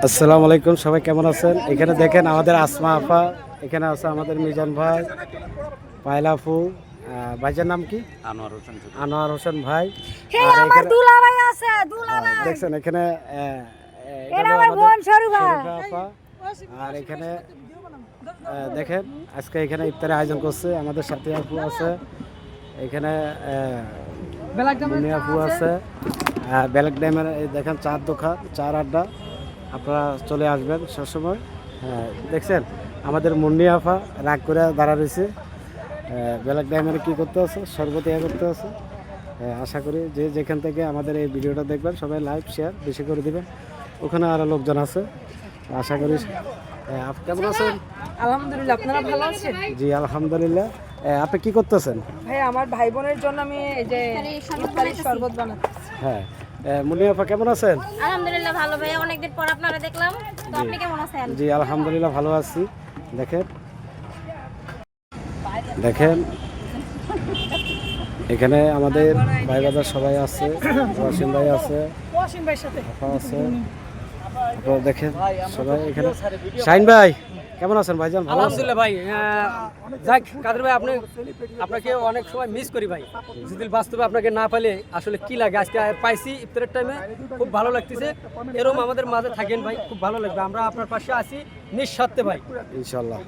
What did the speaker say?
আসসালামু আলাইকুম, সবাই কেমন আছেন? এখানে দেখেন আমাদের আসমা আপা, এখানে আছে আমাদের মিজান ভাই, পায়লা আপু, ভাইজার নাম কি? আনোয়ার হোসেন ভাই। আর এখানে দেখছেন এখানে আপা। আর এখানে দেখেন আজকে এখানে ইফতারের আয়োজন করছে, আমাদের সাথে আপু আছে, এখানে আপু আছে, ব্যালেক ড্যামের দেখেন চার দোকান, চার আড্ডা, আপনারা চলে আসবেন সবসময়। দেখছেন আমাদের মুন্নি আফা রাগ করে দাঁড়া রয়েছে, ব্যালেক ড্যামের কী করতে আছে, শরবত করতে আছে। আশা করি যে যেখান থেকে আমাদের এই ভিডিওটা দেখবেন সবাই লাইক শেয়ার বেশি করে দিবেন। ওখানে আরও লোকজন আছে, আশা করি। কেমন আছেন? আলহামদুলিল্লাহ, আপনারা ভালো আছেন? জি আলহামদুলিল্লাহ। আপনি কি করতেছেন? ভাই আমার ভাই বোনের জন্য আমি এই যে ইফতারির শরবত বানাচ্ছি। হ্যাঁ, মুন্নি আপা কেমন আছেন? আলহামদুলিল্লাহ ভালো ভাই, অনেকদিন পর আপনারা দেখলাম, তো আপনি কেমন আছেন? জি আলহামদুলিল্লাহ ভালো আছি। দেখেন দেখেন এখানে আমাদের ভাই বাজার সবাই আছে, ওয়াসিম ভাই আছে, আপা আছে, আপনারা দেখেন সবাই এখানে। শাহিন ভাই কেমন আছেন ভাইজান? ভালো আছেন? আলহামদুলিল্লাহ ভাই। যাক কাদের ভাই, আপনাকে অনেক সময় মিস করি ভাই। যদি বাস্তবে আপনাকে না পেলে আসলে কি লাগে, আজকে পাইছি ইফতারের টাইমে, খুব ভালো লাগতেছে। এরকম আমাদের মাঝে থাকেন ভাই, খুব ভালো লাগবে। আমরা আপনার পাশে আছি নিঃস্বার্থে ভাই, ইনশাল্লাহ।